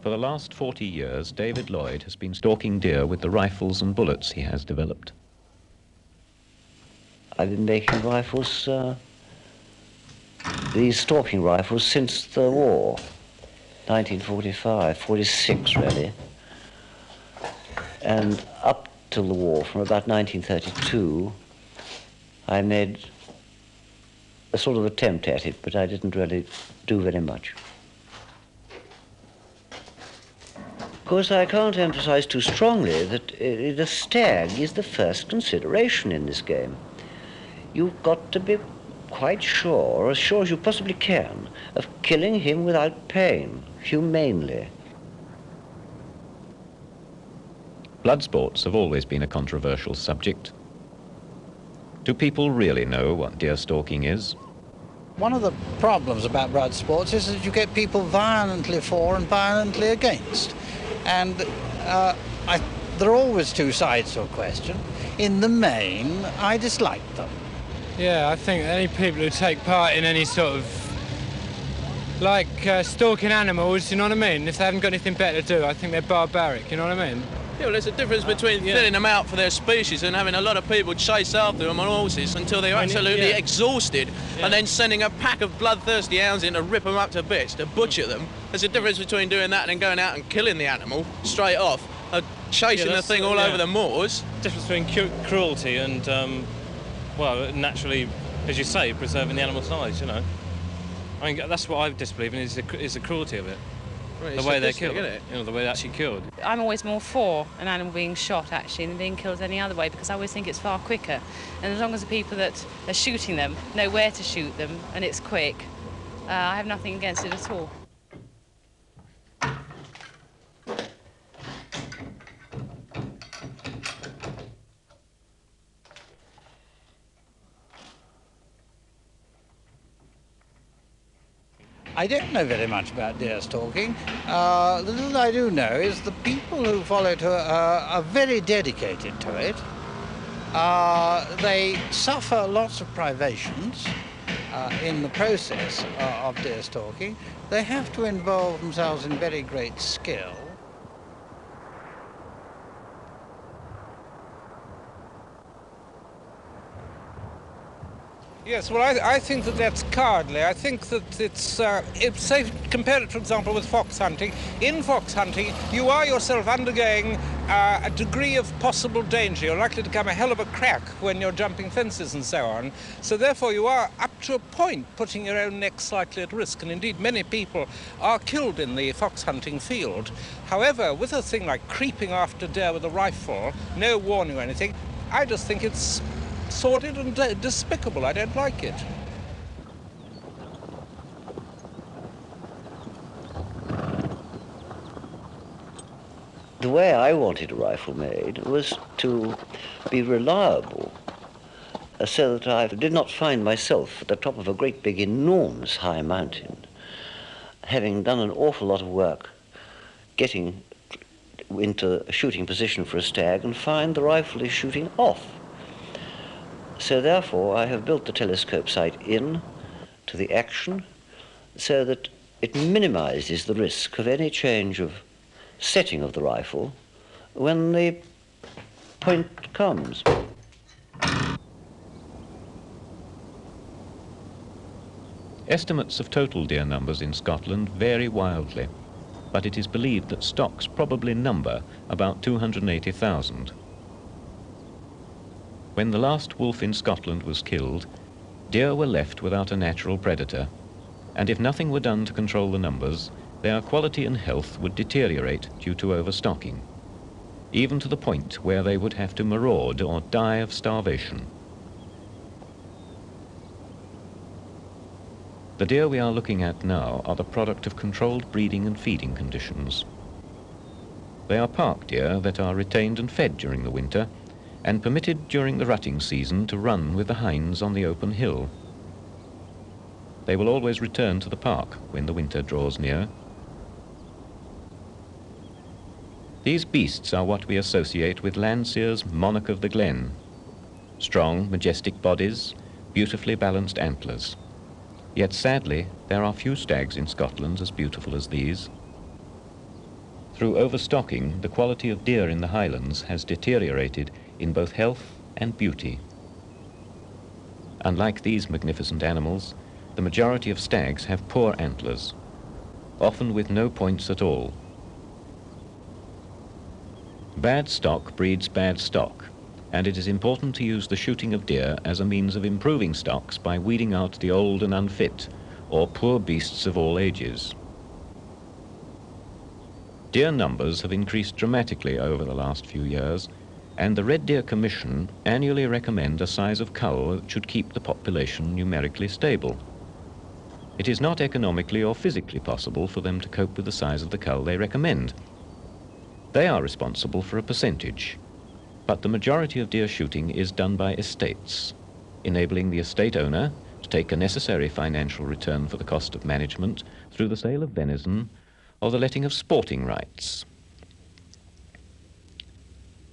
For the last 40 years, David Lloyd has been stalking deer with the rifles and bullets he has developed. I've been making rifles, these stalking rifles, since the war, 1945, 46 really. And up till the war, from about 1932, I made a sort of attempt at it, but I didn't really do very much. Of course, I can't emphasize too strongly that the stag is the first consideration in this game. You've got to be quite sure, or as sure as you possibly can, of killing him without pain, humanely. Blood sports have always been a controversial subject. Do people really know what deer stalking is? One of the problems about blood sports is that you get people violently for and violently against. And there are always two sides to a question. In the main, I dislike them. Yeah, I think any people who take part in any sort of, like stalking animals, you know what I mean? If they haven't got anything better to do, I think they're barbaric, you know what I mean? Yeah, well, there's a difference between thinning them out for their species and having a lot of people chase after them on horses until they're absolutely exhausted, and then sending a pack of bloodthirsty hounds in to rip them up to bits, to butcher them. There's a difference between doing that and then going out and killing the animal straight off, chasing the thing all over the moors. Difference between cruelty and, well, naturally, as you say, preserving the animal's lives, you know. I mean, that's what I disbelieve in, is the cruelty of it. Right, the way they're killed, you know, the way they're actually killed. I'm always more for an animal being shot, actually, than being killed any other way, because I always think it's far quicker. And as long as the people that are shooting them know where to shoot them, and it's quick, I have nothing against it at all. I don't know very much about deer stalking. The little I do know is the people who follow it are very dedicated to it. They suffer lots of privations in the process of deer stalking. They have to involve themselves in very great skill. Yes, well, I think that that's cowardly. I think that it's say, compare it, for example, with fox hunting. In fox hunting, you are yourself undergoing a degree of possible danger. You're likely to come a hell of a crack when you're jumping fences and so on. So therefore, you are, up to a point, putting your own neck slightly at risk. And indeed, many people are killed in the fox hunting field. However, with a thing like creeping after deer with a rifle, no warning or anything, I just think it's sordid and despicable. I don't like it. The way I wanted a rifle made was to be reliable, so that I did not find myself at the top of a great big, enormous high mountain, having done an awful lot of work getting into a shooting position for a stag and find the rifle is shooting off. So therefore, I have built the telescope sight in to the action so that it minimizes the risk of any change of setting of the rifle when the point comes. Estimates of total deer numbers in Scotland vary wildly, but it is believed that stocks probably number about 280,000. When the last wolf in Scotland was killed, deer were left without a natural predator, and if nothing were done to control the numbers, their quality and health would deteriorate due to overstocking, even to the point where they would have to maraud or die of starvation. The deer we are looking at now are the product of controlled breeding and feeding conditions. They are park deer that are retained and fed during the winter, and permitted during the rutting season to run with the hinds on the open hill. They will always return to the park when the winter draws near. These beasts are what we associate with Landseer's monarch of the glen. Strong, majestic bodies, beautifully balanced antlers. Yet sadly, there are few stags in Scotland as beautiful as these. Through overstocking, the quality of deer in the highlands has deteriorated in both health and beauty. Unlike these magnificent animals, the majority of stags have poor antlers, often with no points at all. Bad stock breeds bad stock, and it is important to use the shooting of deer as a means of improving stocks by weeding out the old and unfit, or poor beasts of all ages. Deer numbers have increased dramatically over the last few years, and the Red Deer Commission annually recommend a size of cull that should keep the population numerically stable. It is not economically or physically possible for them to cope with the size of the cull they recommend. They are responsible for a percentage, but the majority of deer shooting is done by estates, enabling the estate owner to take a necessary financial return for the cost of management through the sale of venison or the letting of sporting rights.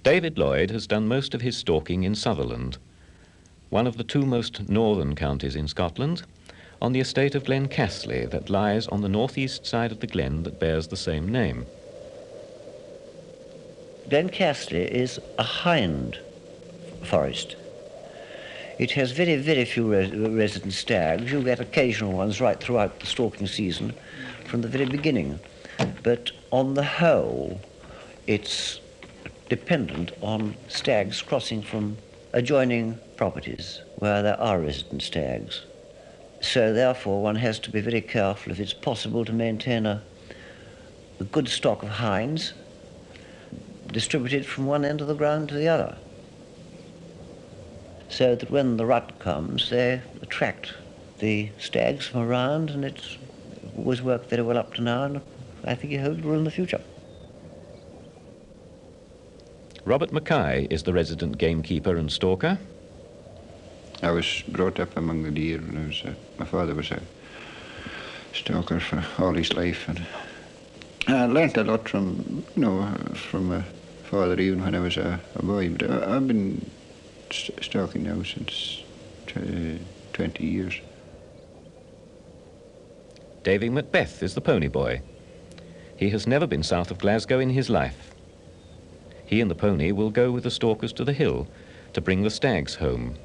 David Lloyd has done most of his stalking in Sutherland, one of the two most northern counties in Scotland, on the estate of Glen Castley that lies on the northeast side of the glen that bears the same name. Glen Castley is a hind forest. It has very, very few resident stags. You get occasional ones right throughout the stalking season from the very beginning. But on the whole, it's dependent on stags crossing from adjoining properties where there are resident stags. So therefore one has to be very careful if it's possible to maintain a good stock of hinds distributed from one end of the ground to the other, so that when the rut comes they attract the stags from around, and it's always worked very well up to now, and I think it holds will in the future. Robert Mackay is the resident gamekeeper and stalker. I was brought up among the deer, and my father was a stalker for all his life, and I learnt a lot from my father even when I was a boy. But I've been stalking now since 20 years. Davy Macbeth is the pony boy. He has never been south of Glasgow in his life. He and the pony will go with the stalkers to the hill to bring the stags home.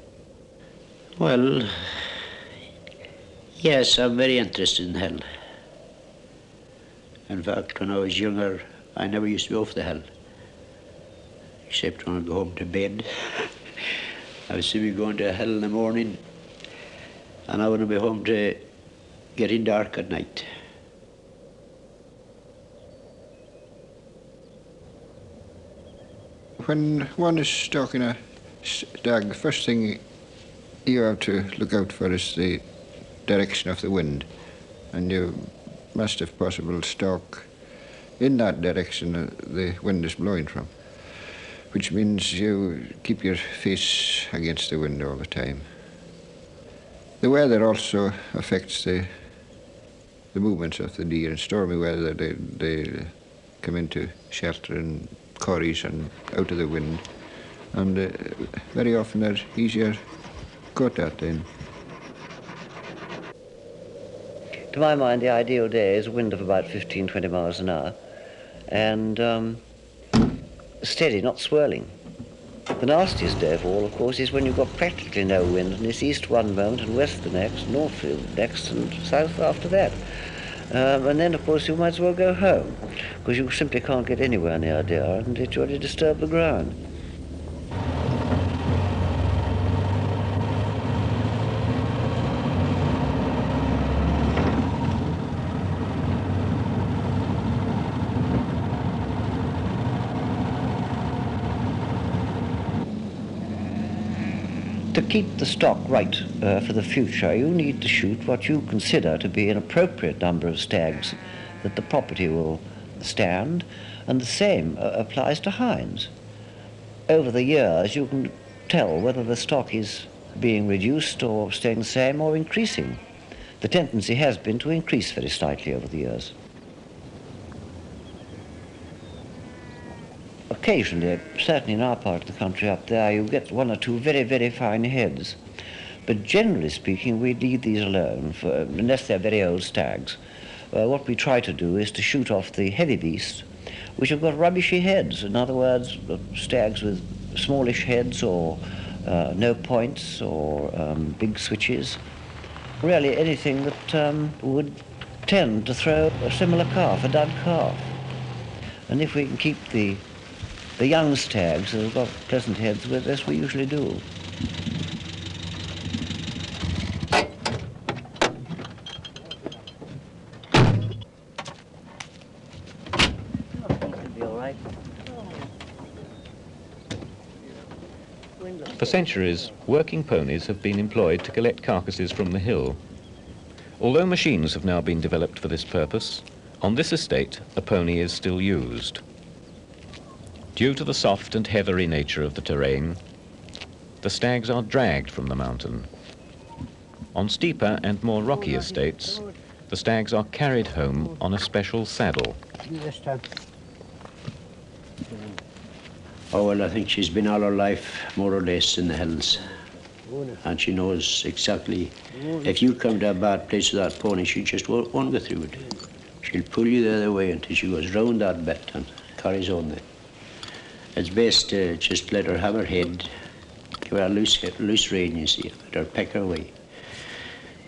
Well, yes, I'm very interested in the hill. In fact, when I was younger, I never used to be off the hill, except when I'd go home to bed. I would see me going to a hill in the morning, and I wouldn't be home to getting dark at night. When one is stalking a stag, the first thing you have to look out for is the direction of the wind, and you must, if possible, stalk in that direction the wind is blowing from, which means you keep your face against the wind all the time. The weather also affects the movements of the deer. In stormy weather, they come into shelter in corries and out of the wind, and very often they're easier caught at then. To my mind, the ideal day is a wind of about 15-20 miles an hour, and steady, not swirling. The nastiest day of all, of course, is when you've got practically no wind, and it's east one moment and west the next, north next, and south after that. And then, of course, you might as well go home, because you simply can't get anywhere near deer, and it already disturb the ground. To keep the stock right for the future, you need to shoot what you consider to be an appropriate number of stags that the property will stand, and the same applies to hinds. Over the years, you can tell whether the stock is being reduced or staying the same or increasing. The tendency has been to increase very slightly over the years. Occasionally, certainly in our part of the country up there, you get one or two very, very fine heads. But generally speaking, we leave these alone, unless they're very old stags. What we try to do is to shoot off the heavy beasts which have got rubbishy heads. In other words, stags with smallish heads or no points or big switches. Really anything that would tend to throw a similar calf, a dud calf. And if we can keep the young stags that have got pleasant heads with us, we usually do. For centuries, working ponies have been employed to collect carcasses from the hill. Although machines have now been developed for this purpose, on this estate a pony is still used. Due to the soft and heathery nature of the terrain, the stags are dragged from the mountain. On steeper and more rocky estates, the stags are carried home on a special saddle. Oh, well, I think she's been all her life, more or less, in the hills. And she knows exactly, if you come to a bad place with that pony, she just won't go through it. She'll pull you the other way until she goes round that bit and carries on there. It's best to just let her have her head, give her a loose rein, you see, let her peck her way.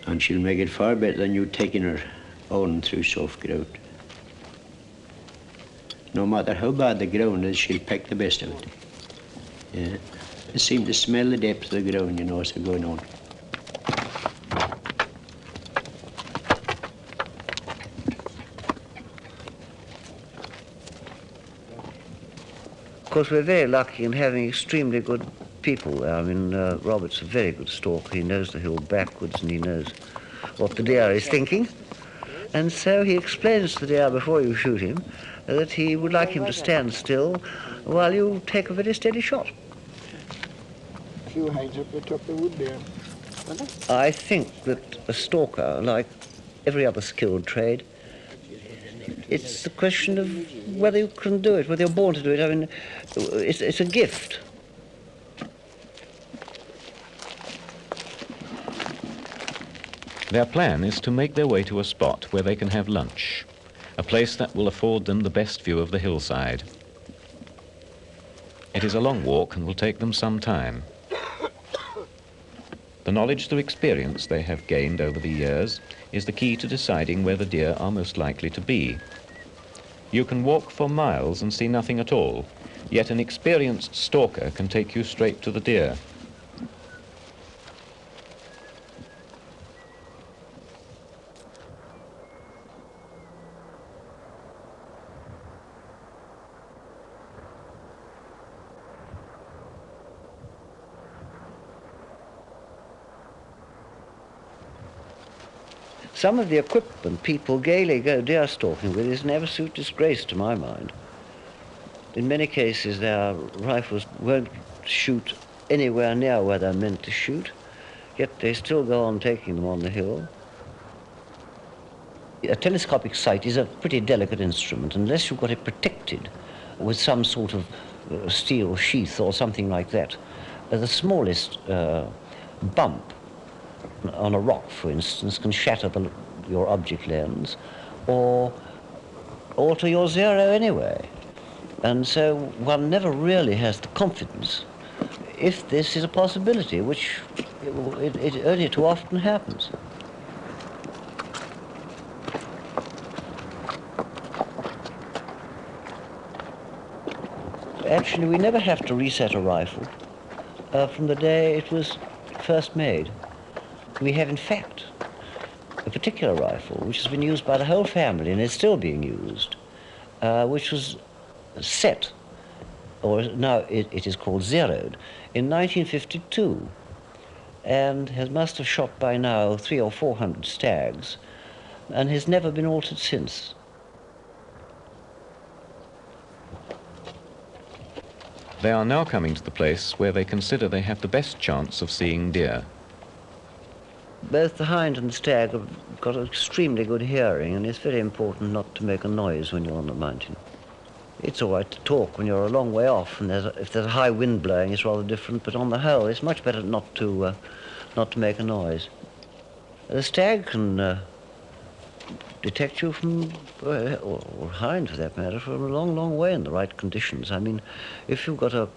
And she'll make it far better than you taking her on through soft ground. No matter how bad the ground is, she'll peck the best of it. Yeah. They seem to smell the depth of the ground, you know, as they're going on. Of course, we're very lucky in having extremely good people there. I mean, Robert's a very good stalker. He knows the hill backwards and he knows what the deer is thinking. And so he explains to the deer before you shoot him that he would like him to stand still while you take a very steady shot. Few hides up the top of the wood there. I think that a stalker, like every other skilled trade, it's the question of whether you can do it, whether you're born to do it. I mean, it's a gift. Their plan is to make their way to a spot where they can have lunch, a place that will afford them the best view of the hillside. It is a long walk and will take them some time. The knowledge through experience they have gained over the years is the key to deciding where the deer are most likely to be. You can walk for miles and see nothing at all, yet an experienced stalker can take you straight to the deer. Some of the equipment people gaily go deer stalking with is an absolute disgrace to my mind. In many cases, their rifles won't shoot anywhere near where they're meant to shoot, yet they still go on taking them on the hill. A telescopic sight is a pretty delicate instrument. Unless you've got it protected with some sort of steel sheath or something like that, the smallest bump on a rock, for instance, can shatter your object lens or alter your zero anyway. And so one never really has the confidence if this is a possibility, which it only too often happens. Actually, we never have to reset a rifle from the day it was first made. We have, in fact, a particular rifle which has been used by the whole family and is still being used, which was set, or now it is called zeroed, in 1952, and must have shot by now 300 or 400 stags, and has never been altered since. They are now coming to the place where they consider they have the best chance of seeing deer. Both the hind and the stag have got extremely good hearing, and it's very important not to make a noise when you're on the mountain. It's all right to talk when you're a long way off, and if there's a high wind blowing, it's rather different, but on the whole, it's much better not to make a noise. The stag can detect you from, or hind for that matter, from a long, long way in the right conditions. I mean, if you've got a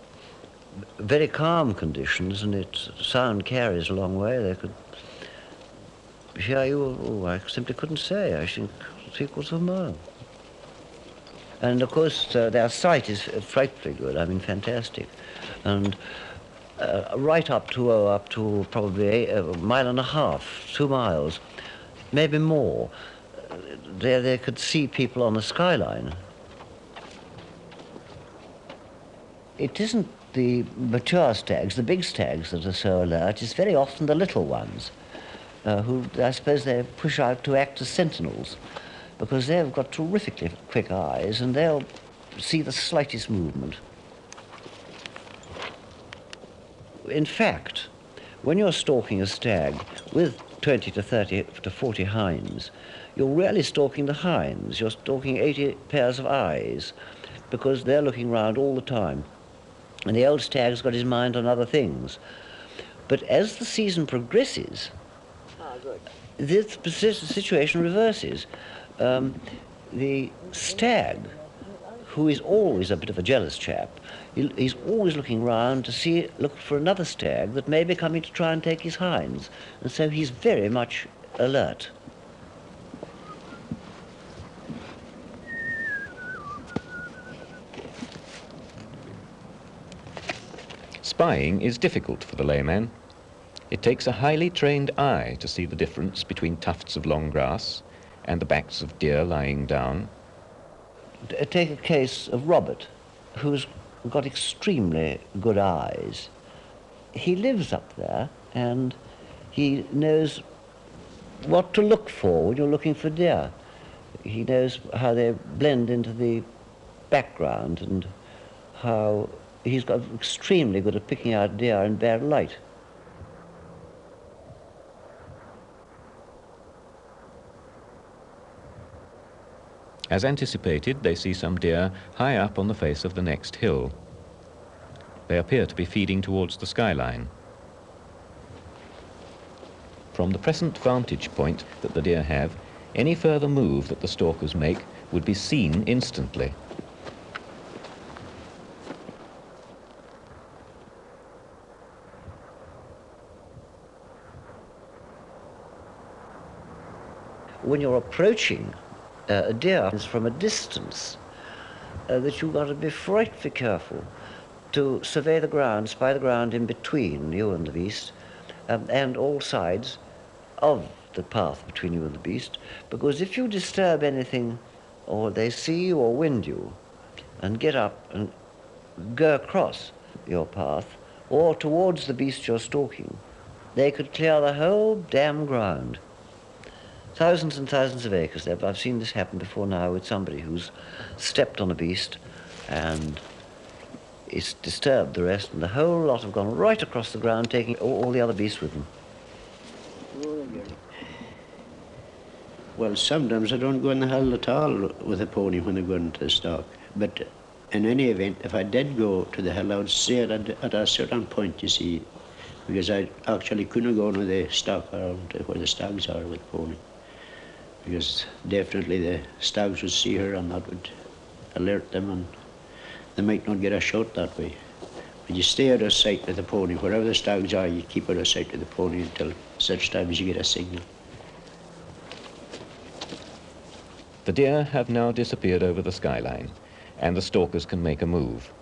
very calm conditions and sound carries a long way, they could hear you, I simply couldn't say, I think 3/4 of a mile. And of course, their sight is frightfully good, I mean, fantastic. And right up to probably a mile and a half, 2 miles, maybe more. There they could see people on the skyline. It isn't the mature stags, the big stags that are so alert. It's very often the little ones who, I suppose, they push out to act as sentinels, because they've got terrifically quick eyes and they'll see the slightest movement. In fact, when you're stalking a stag with 20 to 30 to 40 hinds, you're really stalking the hinds. You're stalking 80 pairs of eyes, because they're looking round all the time. And the old stag's got his mind on other things. But as the season progresses, this situation reverses. The stag, who is always a bit of a jealous chap, he's always looking round to look for another stag that may be coming to try and take his hinds. And so he's very much alert. Spying is difficult for the layman. It takes a highly trained eye to see the difference between tufts of long grass and the backs of deer lying down. Take a case of Robert, who's got extremely good eyes. He lives up there and he knows what to look for when you're looking for deer. He knows how they blend into the background and how he's got extremely good at picking out deer in bad light. As anticipated, they see some deer high up on the face of the next hill. They appear to be feeding towards the skyline. From the present vantage point that the deer have, any further move that the stalkers make would be seen instantly. When you're approaching a deer from a distance, that you've got to be frightfully careful to survey the ground, spy the ground in between you and the beast, and all sides of the path between you and the beast, because if you disturb anything, or they see you or wind you, and get up and go across your path, or towards the beast you're stalking, they could clear the whole damn ground. Thousands and thousands of acres there. I've seen this happen before now with somebody who's stepped on a beast and it's disturbed the rest, and the whole lot have gone right across the ground, taking all the other beasts with them. Well, sometimes I don't go in the hill at all with a pony when I go into the stock. But in any event, if I did go to the hill, I would stay at a certain point, you see, because I actually couldn't go into the stock around where the stags are with the pony. Because definitely the stags would see her and that would alert them and they might not get a shot that way. But you stay out of sight with the pony. Wherever the stags are, you keep out of sight with the pony until such time as you get a signal. The deer have now disappeared over the skyline, and the stalkers can make a move.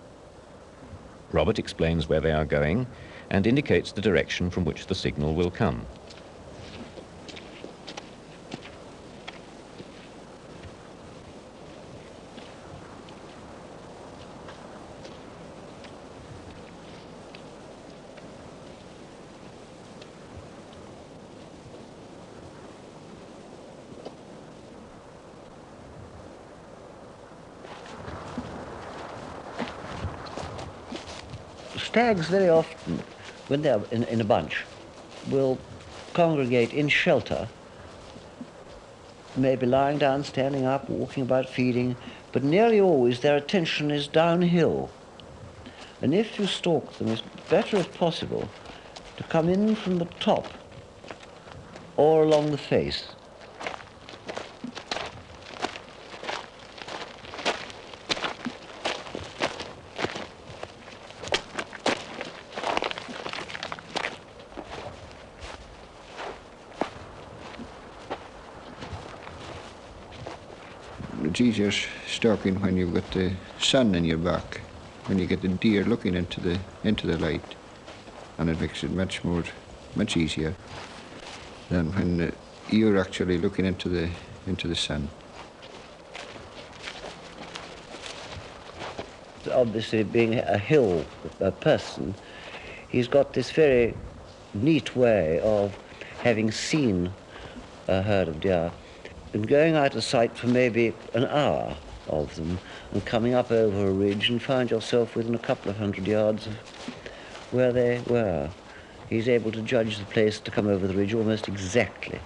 Robert explains where they are going and indicates the direction from which the signal will come. Stags very often, when they're in a bunch, will congregate in shelter, maybe lying down, standing up, walking about, feeding, but nearly always their attention is downhill. And if you stalk them, it's better, if possible, to come in from the top or along the face. it's easier stalking when you've got the sun in your back, when you get the deer looking into the light, and it makes it much easier than when you're actually looking into the sun. Obviously, being a hill person, he's got this very neat way of having seen a herd of deer and going out of sight for maybe an hour of them and coming up over a ridge and find yourself within a couple of 100 yards of where they were. He's able to judge the place to come over the ridge almost exactly.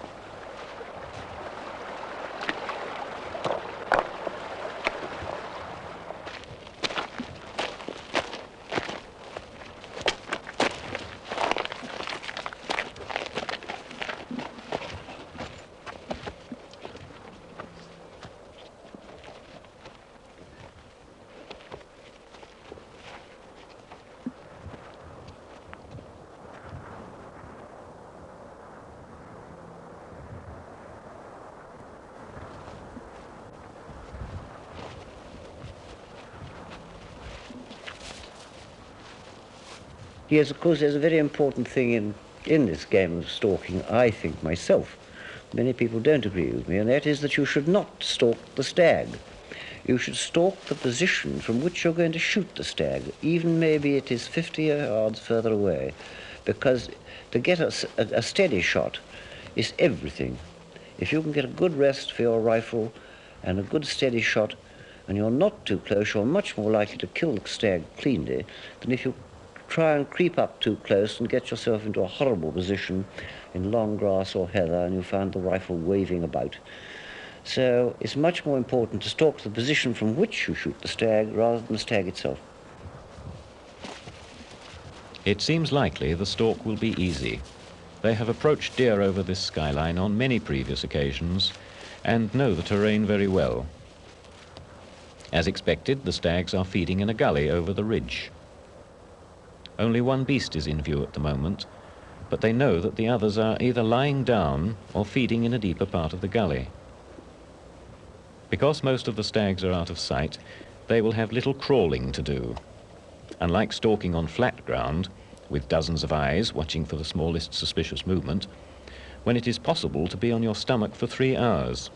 Yes, of course, there's a very important thing in this game of stalking, I think myself. Many people don't agree with me, and that is that you should not stalk the stag. You should stalk the position from which you're going to shoot the stag, even maybe it is 50 yards further away, because to get a steady shot is everything. If you can get a good rest for your rifle and a good steady shot, and you're not too close, you're much more likely to kill the stag cleanly than if you try and creep up too close and get yourself into a horrible position in long grass or heather and you find the rifle waving about. So it's much more important to stalk the position from which you shoot the stag rather than the stag itself. It seems likely the stalk will be easy. They have approached deer over this skyline on many previous occasions and know the terrain very well. As expected, the stags are feeding in a gully over the ridge. Only one beast is in view at the moment, but they know that the others are either lying down or feeding in a deeper part of the gully. Because most of the stags are out of sight, they will have little crawling to do. Unlike stalking on flat ground, with dozens of eyes watching for the smallest suspicious movement, when it is possible to be on your stomach for 3 hours.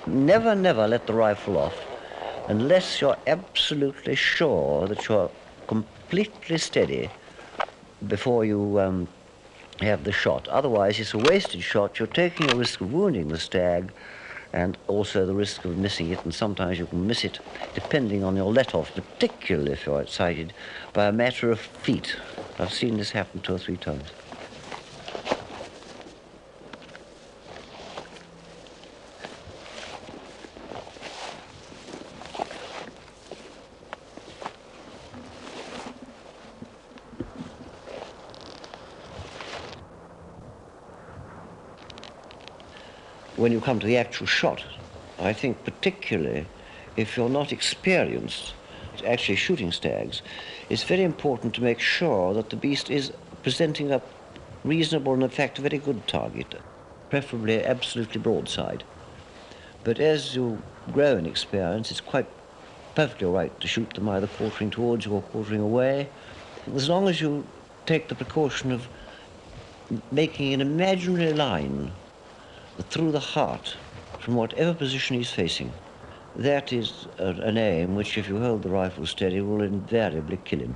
Never, never let the rifle off unless you're absolutely sure that you're completely steady before you have the shot. Otherwise, it's a wasted shot. You're taking a risk of wounding the stag and also the risk of missing it, and sometimes you can miss it, depending on your let-off, particularly if you're excited, by a matter of feet. I've seen this happen 2 or 3 times. When you come to the actual shot, I think particularly if you're not experienced actually shooting stags, it's very important to make sure that the beast is presenting a reasonable and in fact a very good target, preferably absolutely broadside. But as you grow in experience, it's quite perfectly all right to shoot them either quartering towards you or quartering away, as long as you take the precaution of making an imaginary line through the heart from whatever position he's facing. That is an aim which, if you hold the rifle steady, will invariably kill him.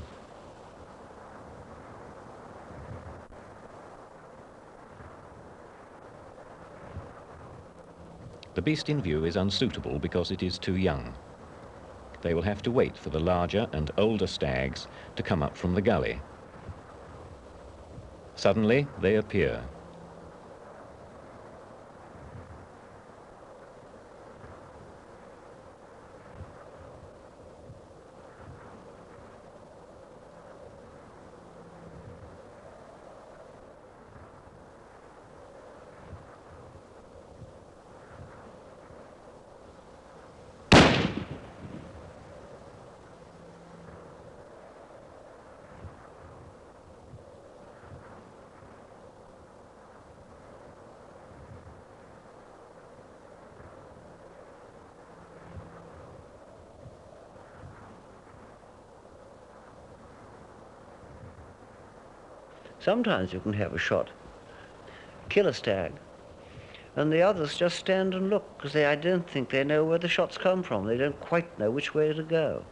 The beast in view is unsuitable because it is too young. They will have to wait for the larger and older stags to come up from the gully. Suddenly, they appear. Sometimes you can have a shot, kill a stag, and the others just stand and look, because I don't think they know where the shots come from. They don't quite know which way to go.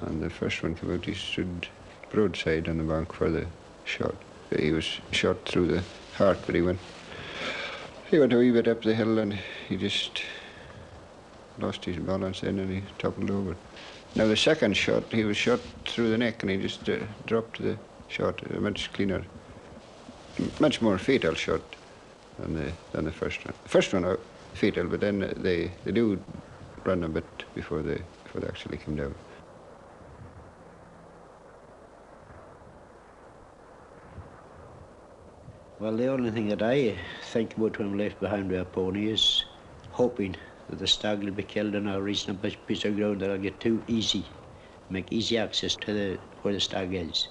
And the first one came out, he stood broadside on the bank for the shot. He was shot through the heart, but he went a wee bit up the hill and he just lost his balance then and he toppled over. Now the second shot, he was shot through the neck and he just dropped the shot. A much cleaner, much more fatal shot than the first one. The first one fatal, but then they do run a bit before they actually come down. Well, the only thing that I think about when I'm left behind with a pony is hoping that the stag will be killed on a reasonable piece of ground that I'll get too easy, make easy access to where the stag is.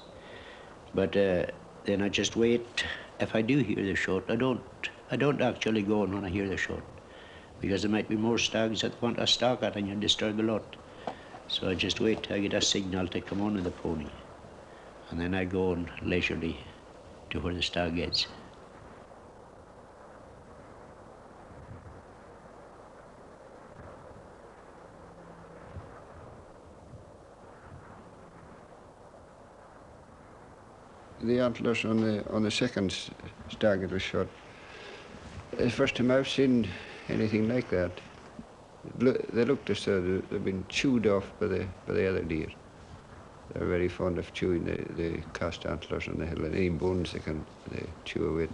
But then I just wait. If I do hear the shot, I don't actually go on when I hear the shot, because there might be more stags that want a stalk at and you disturb a lot. So I just wait till I get a signal to come on with the pony, and then I go on leisurely to where the stag is. The antlers on the second stag that was shot, the first time I've seen anything like that. They looked as though they'd been chewed off by the other deer. They're very fond of chewing the cast antlers on the hill, and any bones they chew away.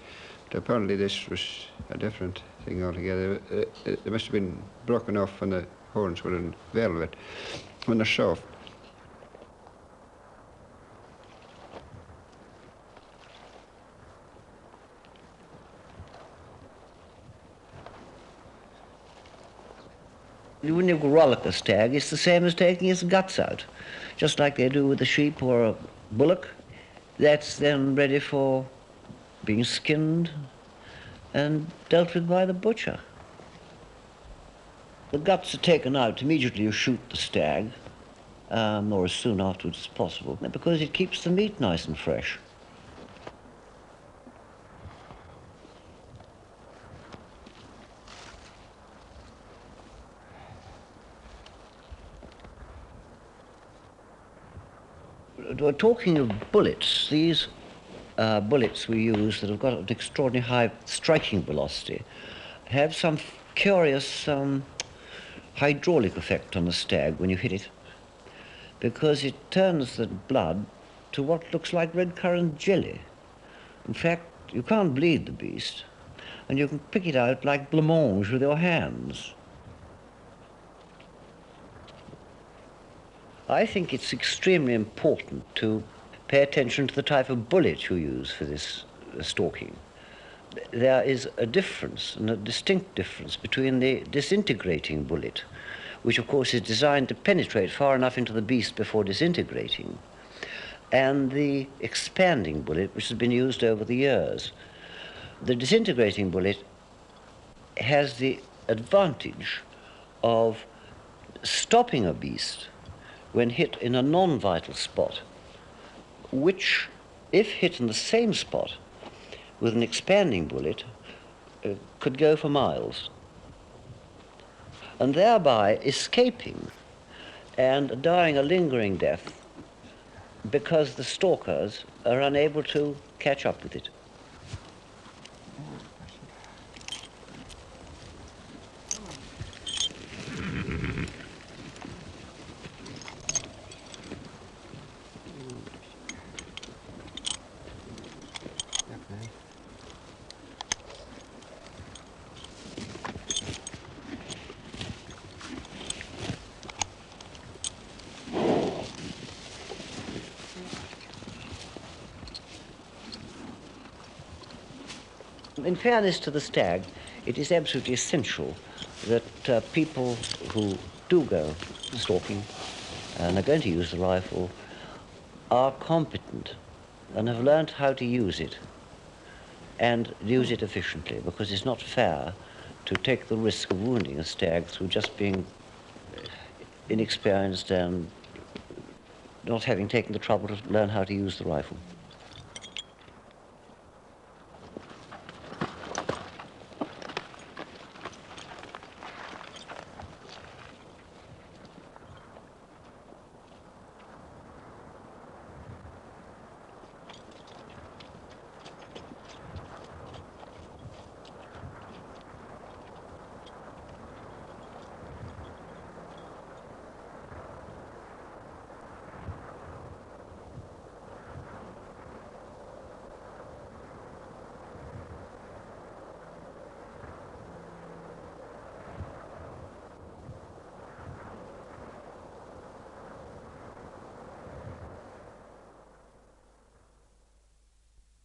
But apparently this was a different thing altogether. They must have been broken off when the horns were in velvet, when they're soft. When you rollick a stag, it's the same as taking its guts out, just like they do with a sheep or a bullock. That's then ready for being skinned and dealt with by the butcher. The guts are taken out immediately you shoot the stag, or as soon afterwards as possible, because it keeps the meat nice and fresh. We're talking of bullets. These bullets we use that have got an extraordinarily high striking velocity have some curious hydraulic effect on the stag when you hit it, because it turns the blood to what looks like red currant jelly. In fact, you can't bleed the beast, and you can pick it out like blancmange with your hands. I think it's extremely important to pay attention to the type of bullet you use for this stalking. There is a difference, and a distinct difference, between the disintegrating bullet, which of course is designed to penetrate far enough into the beast before disintegrating, and the expanding bullet, which has been used over the years. The disintegrating bullet has the advantage of stopping a beast when hit in a non-vital spot, which, if hit in the same spot with an expanding bullet, could go for miles, and thereby escaping and dying a lingering death because the stalkers are unable to catch up with it. In fairness to the stag, it is absolutely essential that people who do go stalking and are going to use the rifle are competent and have learnt how to use it and use it efficiently, because it's not fair to take the risk of wounding a stag through just being inexperienced and not having taken the trouble to learn how to use the rifle.